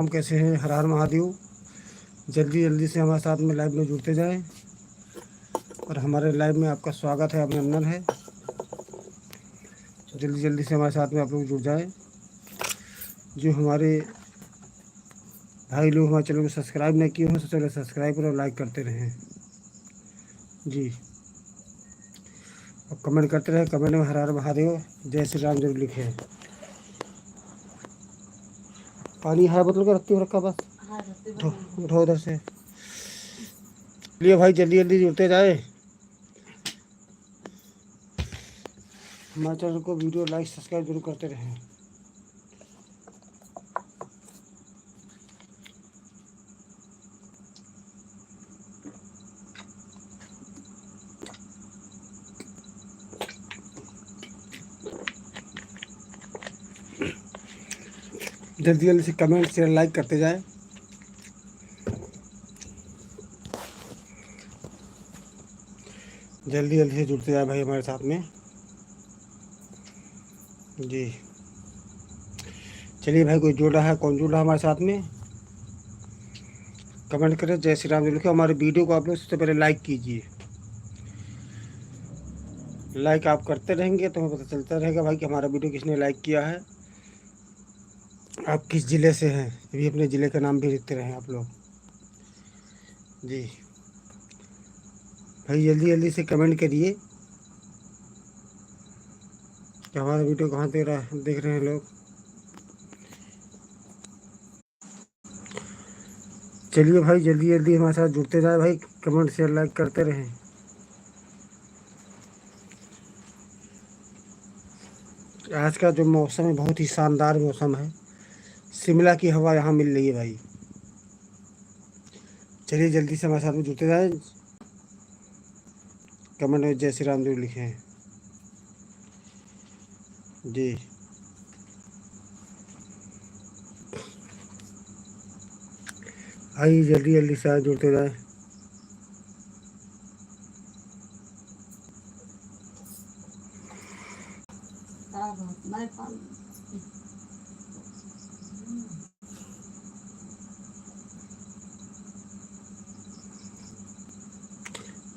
हम कैसे हैं? हर हर महादेव। जल्दी जल्दी से हमारे साथ में लाइव में जुड़ते जाएं और हमारे लाइव में आपका स्वागत है, अभिनंदन है। जल्दी जल्दी से हमारे साथ में आप लोग जुड़ जाएं। जो हमारे भाई लोग हमारे चैनल को सब्सक्राइब नहीं किए हों तो चलो सब्सक्राइब करो और लाइक करते रहें जी। और कमेंट करते रहें, कमेंट में हर हर महादेव जय श्री राम जरूर लिखें। पानी है बोतल का रखती हो रखा बस उठो उठो उधर से। चलिए भाई जल्दी जल्दी जुड़ते जाए। हमारे चैनल को वीडियो लाइक सब्सक्राइब जरूर करते रहें। जल्दी जल्दी से कमेंट शेयर लाइक करते जाए। जल्दी जल्दी से जुड़ते जाए भाई हमारे साथ में जी। चलिए भाई, कोई जुड़ रहा है? कौन जुड़ रहा है हमारे साथ में? कमेंट करें जय श्री राम लिखे। हमारे वीडियो को आप लोग सबसे पहले लाइक कीजिए। लाइक आप करते रहेंगे तो हमें पता चलता रहेगा भाई कि हमारा वीडियो किसने लाइक किया है। आप किस ज़िले से हैं ये भी अपने ज़िले का नाम भी लिखते रहें आप लोग जी। भाई जल्दी जल्दी से कमेंट करिए कि हमारा वीडियो कहाँ देख रहे हैं लोग। चलिए भाई जल्दी जल्दी हमारे साथ जुड़ते जाए भाई, कमेंट शेयर लाइक करते रहें। आज का जो मौसम है बहुत ही शानदार मौसम है। शिमला की हवा यहाँ मिल रही है भाई। चलिए जल्दी से हमारे साथ में जुड़ते जाए। कमेंट में जय श्री राम जरूर लिखें जी। भाई जल्दी जल्दी से जुड़ते जाए।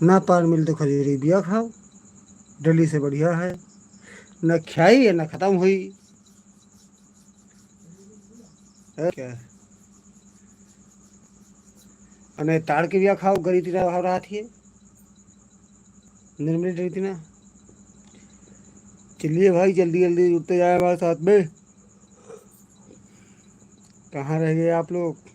ना पार मिल तो खजूरी बिया खाओ, डली से बढ़िया है। न खाई है न खत्म हुई है क्या? अने ताड़ के बिया खाओ, गरी तीना भाव रहा थी निर्मली डरी थी ना। चलिए भाई जल्दी जल्दी जुड़ते जाए हमारे साथ में। कहाँ रह गए आप लोग?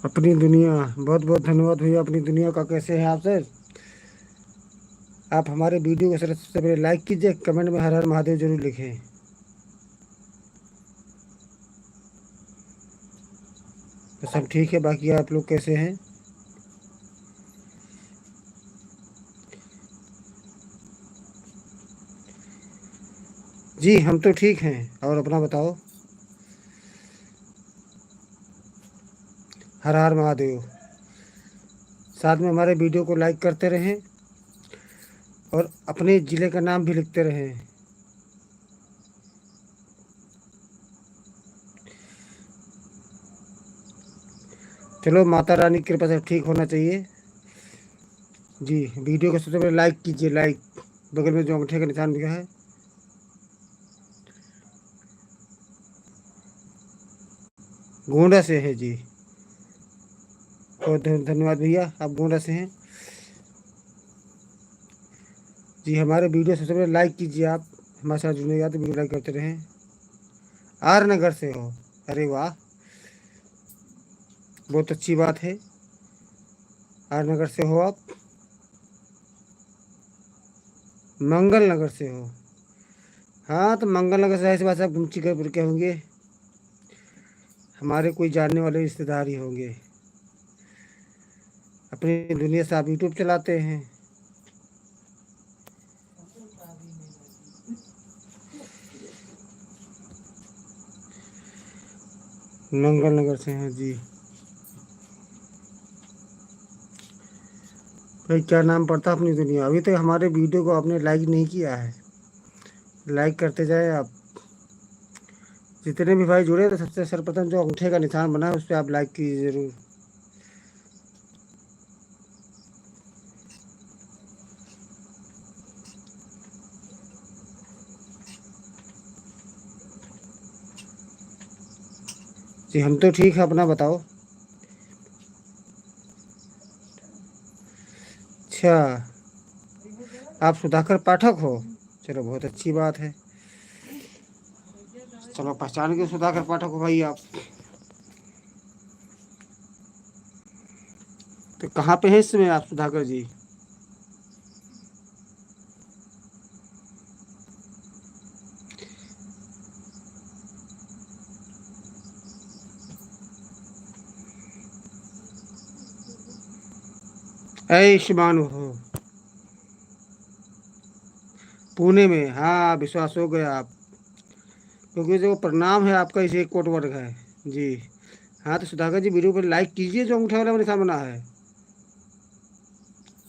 अपनी दुनिया, बहुत बहुत धन्यवाद भैया। अपनी दुनिया का कैसे हैं आप सर? आप हमारे वीडियो को सबसे पहले लाइक कीजिए, कमेंट में हर हर महादेव जरूर लिखें। तो सब ठीक है, बाकी आप लोग कैसे हैं? जी हम तो ठीक हैं। और अपना बताओ? हर हर महादेव। साथ में हमारे वीडियो को लाइक करते रहें और अपने ज़िले का नाम भी लिखते रहें। चलो माता रानी की कृपा से ठीक होना चाहिए जी। वीडियो को सबसे पहले लाइक कीजिए, लाइक, बगल में जो अंगूठे का निशान दिया है। गोंडा से है जी। बहुत धन्यवाद भैया, आप गोंडा से हैं जी। हमारे वीडियो सबसे पहले लाइक कीजिए। आप हमारे साथ जुड़ने तो वीडियो लाइक करते रहें। आर नगर से हो? अरे वाह, बहुत अच्छी बात है। आर नगर से हो आप? मंगल नगर से हो? हाँ, तो मंगल नगर से ऐसी बात आप गुमची के होंगे, हमारे कोई जानने वाले रिश्तेदार ही होंगे। अपनी दुनिया से आप यूट्यूब चलाते हैं। मंगल नगर से हैं जी। भाई क्या नाम पड़ता है अपनी दुनिया। अभी तक हमारे वीडियो को आपने लाइक नहीं किया है, लाइक करते जाए आप। जितने भी भाई जुड़े तो सबसे सर्वप्रथम जो अंगूठे का निशान बना है उस पर आप लाइक कीजिए ज़रूर। जी हम तो ठीक है, अपना बताओ। अच्छा, आप सुधाकर पाठक हो। चलो बहुत अच्छी बात है। चलो पहचान के सुधाकर पाठक हो भाई आप। तो कहाँ पे है इस समय आप सुधाकर जी। आयुष्मान हो पुणे में। हाँ विश्वास हो गया आप, क्योंकि जो प्रणाम है आपका इसे कोट वर्ग है जी। हाँ तो सुधाकर जी वीडियो पर लाइक कीजिए, जो अंगूठा वाला निशान बना है।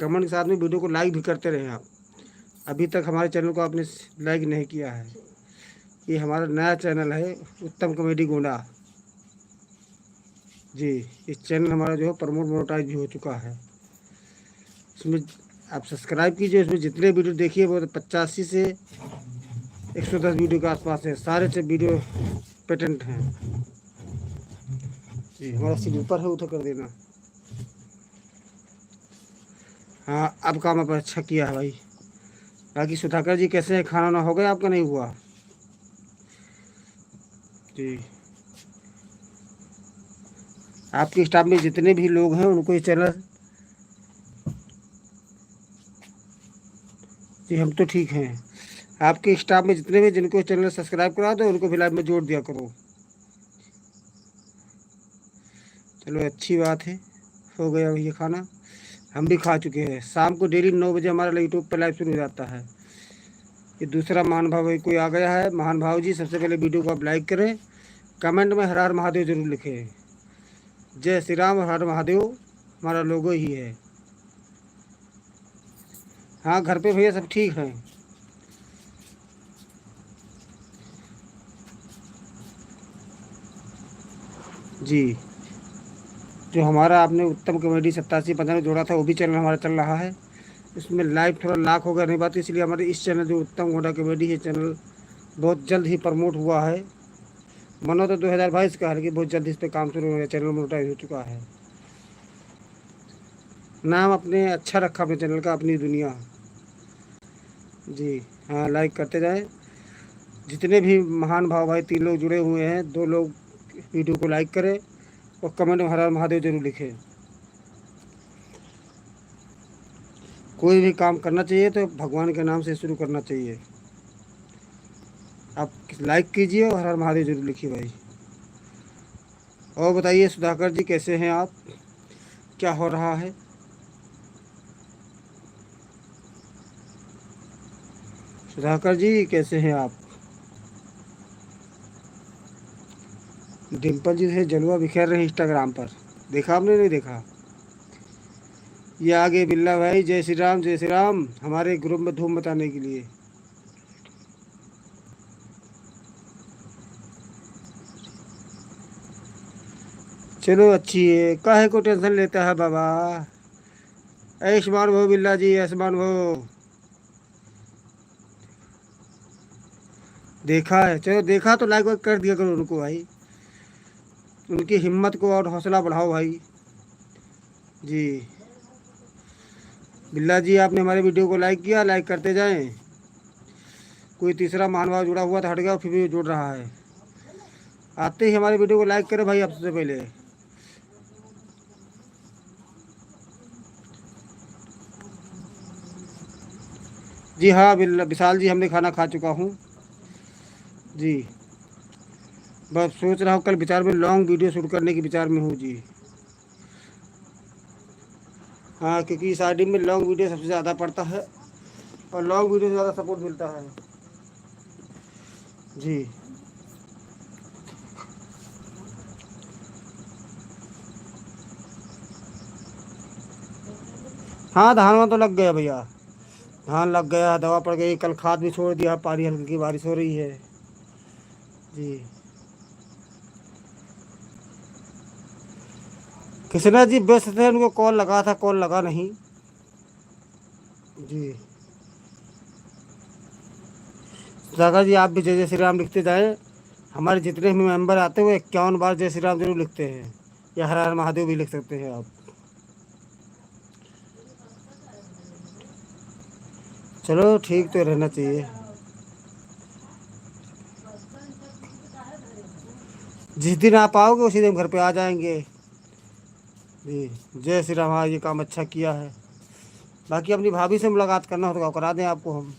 कमेंट के साथ में वीडियो को लाइक भी करते रहे आप। अभी तक हमारे चैनल को आपने लाइक नहीं किया है। ये हमारा नया चैनल है उत्तम कॉमेडी गोंडा जी। इस चैनल हमारा जो है प्रमोट मोनेटाइज भी हो चुका है। इसमें आप सब्सक्राइब कीजिए। उसमें जितने वीडियो देखिए वो 85 से 110 वीडियो के आसपास है। सारे से वीडियो पेटेंट हैं जी। हमारा स्लीपर है उधर कर देना। हाँ अब काम आप अच्छा किया है भाई। बाकी सुधाकर जी कैसे हैं, खाना वाना हो गया आपका नहीं हुआ जी। आपके स्टाफ में जितने भी लोग हैं उनको ये चैनल। जी हम तो ठीक हैं। आपके स्टाफ में जितने भी जिनको चैनल सब्सक्राइब करा दो उनको भी लाइव में जोड़ दिया करो। चलो अच्छी बात है। हो गया भैया खाना, हम भी खा चुके हैं। शाम को डेली 9 बजे हमारा यूट्यूब पर लाइव शुरू हो जाता है। ये दूसरा महान भाव है, कोई आ गया है। महान भाव जी सबसे पहले वीडियो को आप लाइक करें, कमेंट में हर हर महादेव जरूर लिखें। जय श्री राम हर हर महादेव हमारा लोगो ही है। हाँ घर पे भैया सब ठीक हैं। जी जो हमारा आपने उत्तम कॉमेडी 87 15 में जोड़ा था वो भी चैनल हमारा चल रहा है। इसमें लाइव थोड़ा लाख हो गया नहीं बात, इसलिए हमारे इस चैनल जो उत्तम गोंडा कॉमेडी है चैनल बहुत जल्द ही प्रमोट हुआ है। मनो तो 2022 का है, लेकिन बहुत जल्द इस पर काम शुरू हो गया। चैनल मोनेटाइज हो चुका है। नाम अपने अच्छा रखा अपने चैनल का, अपनी दुनिया जी। हाँ लाइक करते जाए। जितने भी महान भाव भाई 3 लोग जुड़े हुए हैं, 2 लोग वीडियो को लाइक करें और कमेंट में हर हर महादेव जरूर लिखें। कोई भी काम करना चाहिए तो भगवान के नाम से शुरू करना चाहिए। आप लाइक कीजिए और हर हर महादेव जरूर लिखिए भाई। और बताइए सुधाकर जी कैसे हैं आप, क्या हो रहा है। सुधाकर जी कैसे हैं आप। डिम्पल जी से जलवा बिखेर रहे हैं इंस्टाग्राम पर, देखा आपने नहीं देखा। ये आगे बिल्ला भाई जय श्री राम हमारे ग्रुप में धूम मचाने के लिए। चलो अच्छी है, काहे को टेंशन लेता है बाबा। आयुष्मान भो बिल्ला जी, आयुष्मान भो। देखा है, चलो देखा तो लाइक वाइक कर दिया करो उनको भाई। उनकी हिम्मत को और हौसला बढ़ाओ भाई जी। बिल्ला जी आपने हमारे वीडियो को लाइक किया, लाइक करते जाएं। कोई तीसरा महानुभाव जुड़ा हुआ था हट गया, फिर भी जुड़ रहा है। आते ही हमारे वीडियो को लाइक करें भाई आप सबसे पहले। जी हाँ बिल्ला विशाल जी हमने खाना खा चुका हूँ। जी। बस सोच रहा हूँ कल विचार में लॉन्ग वीडियो शूट करने के विचार में हूँ जी। हाँ, क्योंकि इस आईडी में लॉन्ग वीडियो सबसे ज़्यादा पड़ता है और लॉन्ग वीडियो से ज़्यादा सपोर्ट मिलता है जी। हाँ, धान में तो लग गया भैया। धान लग गया, दवा पड़ गई, कल खाद भी छोड़ दिया, पानी हल्की बारिश हो रही है जी। कृष्णा जी व्यस्त थे, उनको कॉल लगा था, कॉल लगा नहीं जी। सागर जी आप भी जय जय श्री राम लिखते जाएं। हमारे जितने भी मेंबर आते हैं वो 51 बार जय श्री राम जरूर लिखते हैं, या हर हर महादेव भी लिख सकते हैं आप। चलो ठीक तो रहना चाहिए। जिस दिन आप आओगे उसी दिन घर पे आ जाएंगे जी। जय श्री राम। हाँ, ये काम अच्छा किया है। बाकी अपनी भाभी से मुलाकात करना हो तो करा दें आपको हम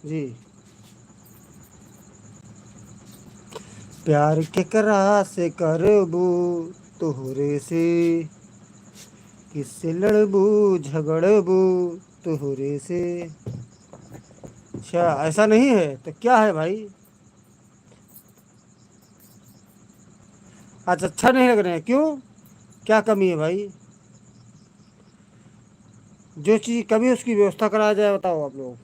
जी। प्यार के करा से करबू तोहरे से, किससे लड़बू झगड़बू तोहरे से। अच्छा, ऐसा नहीं है तो क्या है भाई? आज अच्छा नहीं लग रहे हैं क्यों? क्या कमी है भाई? जो चीज़ कमी है उसकी व्यवस्था कराया जाए, बताओ आप लोग।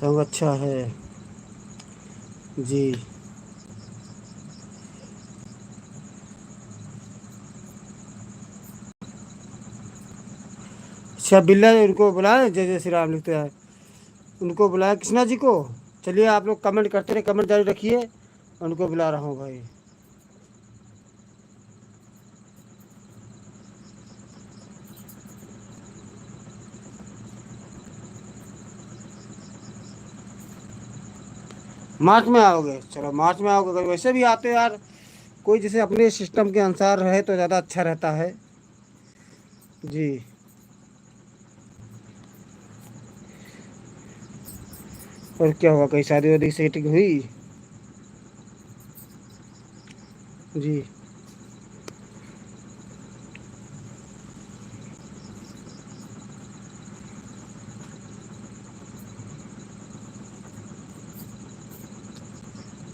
सब अच्छा है जी। अच्छा, बिल्ला उनको बुलाए जय जय श्री राम लिखते हैं, उनको बुलाया कृष्णा जी को। चलिए आप लोग कमेंट करते रहे, कमेंट जारी रखिए, उनको बुला रहा हूँ भाई। मार्च में आओगे? चलो मार्च में आओगे, कभी वैसे भी आते हो यार। कोई जैसे अपने सिस्टम के अनुसार रहे तो ज़्यादा अच्छा रहता है जी। और क्या हुआ, कहीं शादी वादी सेटिंग हुई जी?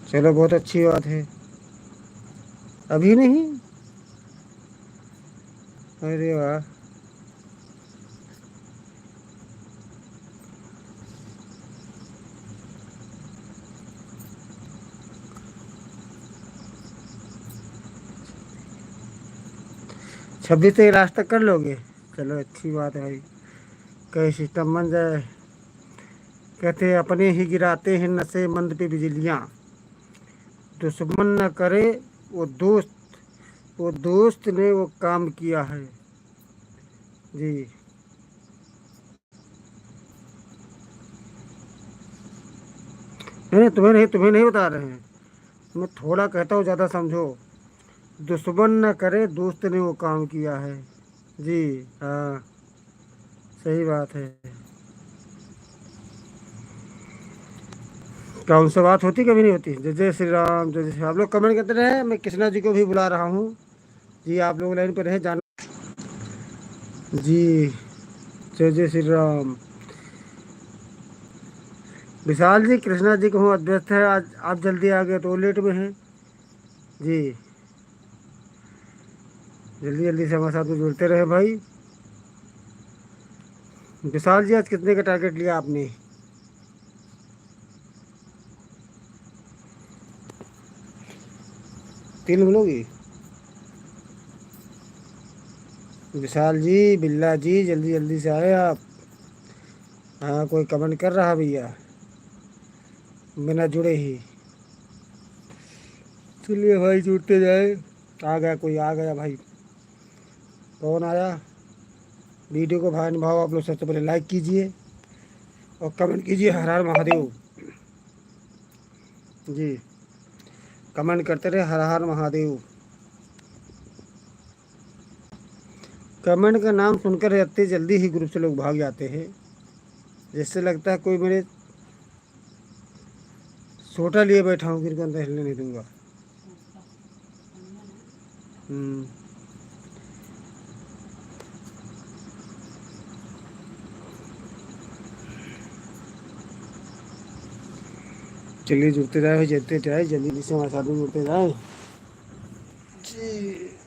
चलो बहुत अच्छी बात है। अभी नहीं? अरे वाह। 26 तक लास्ट तक कर लोगे? चलो अच्छी बात है भाई, कहीं सिस्टम बन जाए। कहते हैं अपने ही गिराते हैं नशे मंद पे बिजलियाँ, दुश्मन न करे वो दोस्त, वो दोस्त ने वो काम किया है जी। नहीं, तुम्हें नहीं बता रहे हैं। मैं थोड़ा कहता हूँ, ज़्यादा समझो। दुश्मन न करे दोस्त ने वो काम किया है जी। हाँ, सही बात है। क्या उनसे बात होती, कभी नहीं होती? जय जय श्री राम, जय जय श्री राम। आप लोग कमेंट करते रहे, मैं कृष्णा जी को भी बुला रहा हूँ जी। आप लोग लाइन पर रहे जान जी। जय जय श्री राम। विशाल जी, कृष्णा जी को हूँ अध्यस्त है आज, आप जल्दी आ गए तो लेट में हैं जी। जल्दी जल्दी से हमारे साथ में जुड़ते रहे भाई। विशाल जी, आज कितने का टारगेट लिया आपने? 3 मिलोगी? विशाल जी, बिल्ला जी, जल्दी जल्दी से आए आप। हाँ, कोई कमेंट कर रहा भैया बिना जुड़े ही। चलिए भाई, जुड़ते जाए। आ गया, कोई आ गया भाई। कौन आया? वीडियो को भाई भाव आप लोग सबसे पहले लाइक कीजिए और कमेंट कीजिए हर हर महादेव जी। कमेंट करते रहे हर हर महादेव। कमेंट का नाम सुनकर इतनी जल्दी ही ग्रुप से लोग भाग जाते हैं, जैसे लगता है कोई मेरे सोटा लिए बैठा हूँ, फिर अंदर हिलने नहीं दूंगा। चलिए जुड़ते जाए, जलते जाए, जल्दी से हमारे साथ में जुड़ते जाए जी।